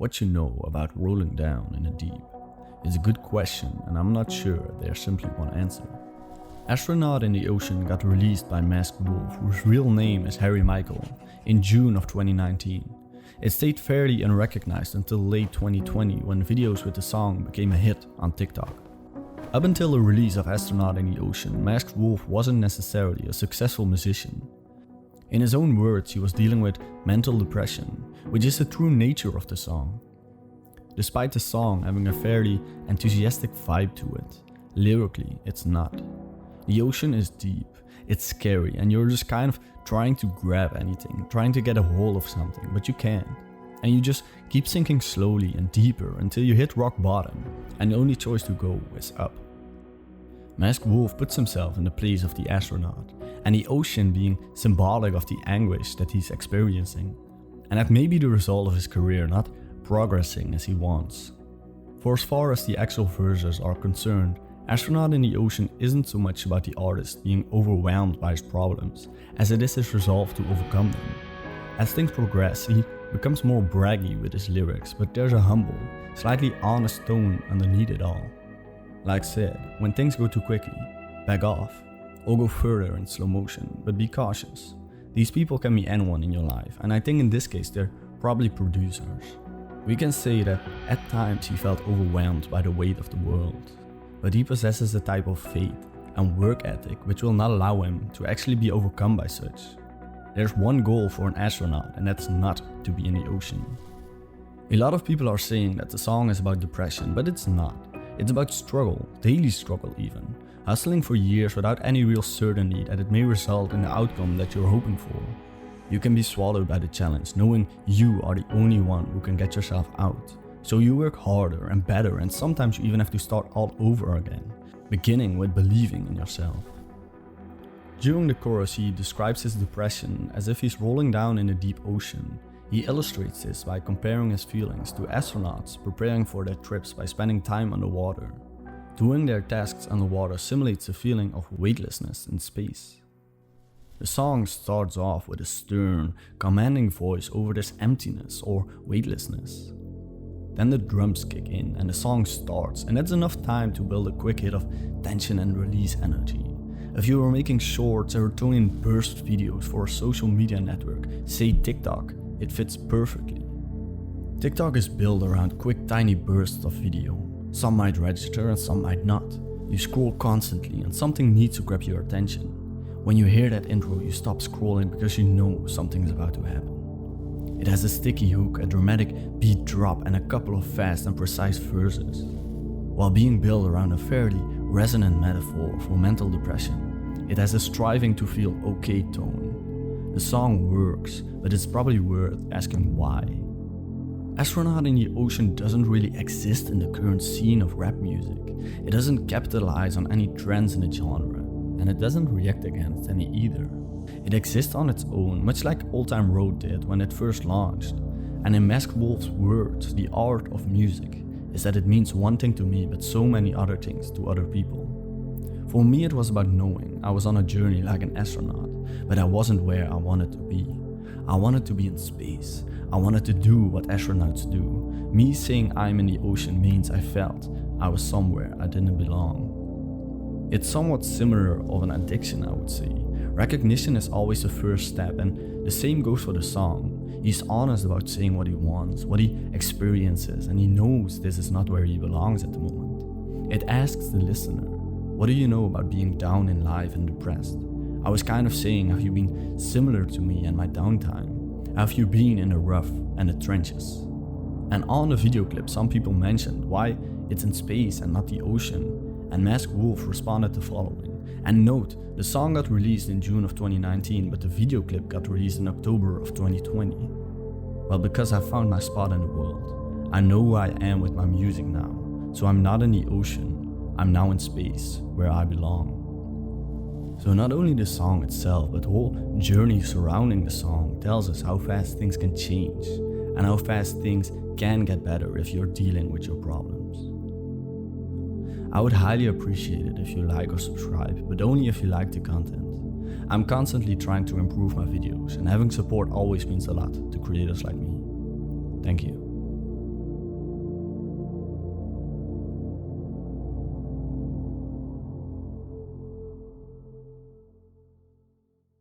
what you know about rolling down in the deep? It's a good question, and I'm not sure there's simply one answer. Astronaut in the Ocean got released by Masked Wolf, whose real name is Harry Michael, in June of 2019. It stayed fairly unrecognized until late 2020 when videos with the song became a hit on TikTok. Up until the release of Astronaut in the Ocean, Masked Wolf wasn't necessarily a successful musician. In his own words, he was dealing with mental depression, which is the true nature of the song. Despite the song having a fairly enthusiastic vibe to it, lyrically it's not. The ocean is deep, it's scary, and you're just kind of trying to grab anything, trying to get a hold of something, but you can't. And you just keep sinking slowly and deeper until you hit rock bottom, and the only choice to go is up. Masked Wolf puts himself in the place of the astronaut, and the ocean being symbolic of the anguish that he's experiencing, and that may be the result of his career not progressing as he wants. For as far as the actual verses are concerned, Astronaut in the Ocean isn't so much about the artist being overwhelmed by his problems, as it is his resolve to overcome them. As things progress, he becomes more braggy with his lyrics, but there's a humble, slightly honest tone underneath it all. Like said, when things go too quickly, back off, or go further in slow motion, but be cautious. These people can be anyone in your life, and I think in this case they're probably producers. We can say that at times he felt overwhelmed by the weight of the world, but he possesses a type of faith and work ethic which will not allow him to actually be overcome by such. There's one goal for an astronaut, and that's not to be in the ocean. A lot of people are saying that the song is about depression, but it's not. It's about struggle, daily struggle even, hustling for years without any real certainty that it may result in the outcome that you're hoping for. You can be swallowed by the challenge, knowing you are the only one who can get yourself out. So you work harder and better, and sometimes you even have to start all over again, beginning with believing in yourself. During the chorus, he describes his depression as if he's rolling down in a deep ocean. He illustrates this by comparing his feelings to astronauts preparing for their trips by spending time underwater. Doing their tasks underwater simulates a feeling of weightlessness in space. The song starts off with a stern, commanding voice over this emptiness or weightlessness. Then the drums kick in and the song starts, and that's enough time to build a quick hit of tension and release energy. If you were making short serotonin burst videos for a social media network, say TikTok, it fits perfectly. TikTok is built around quick tiny bursts of video. Some might register and some might not. You scroll constantly and something needs to grab your attention. When you hear that intro, you stop scrolling because you know something is about to happen. It has a sticky hook, a dramatic beat drop, and a couple of fast and precise verses. While being built around a fairly resonant metaphor for mental depression, it has a striving to feel okay tone. The song works, but it's probably worth asking why. Astronaut in the Ocean doesn't really exist in the current scene of rap music. It doesn't capitalize on any trends in the genre, and it doesn't react against any either. It exists on its own, much like Old Time Road did when it first launched. And in Masked Wolf's words, the art of music is that it means one thing to me but so many other things to other people. For me it was about knowing I was on a journey like an astronaut, but I wasn't where I wanted to be. I wanted to be in space. I wanted to do what astronauts do. Me saying I'm in the ocean means I felt I was somewhere I didn't belong. It's somewhat similar of an addiction, I would say. Recognition is always the first step, and the same goes for the song. He's honest about saying what he wants, what he experiences, and he knows this is not where he belongs at the moment. It asks the listener, what do you know about being down in life and depressed? I was kind of saying, have you been similar to me and my downtime? Have you been in the rough and the trenches? And on the video clip, some people mentioned why it's in space and not the ocean, and Masked Wolf responded the following. And note, the song got released in June of 2019, but the video clip got released in October of 2020. Well, because I found my spot in the world. I know who I am with my music now, so I'm not in the ocean, I'm now in space, where I belong. So not only the song itself, but the whole journey surrounding the song tells us how fast things can change, and how fast things can get better if you're dealing with your problems. I would highly appreciate it if you like or subscribe, but only if you like the content. I'm constantly trying to improve my videos, and having support always means a lot to creators like me. Thank you.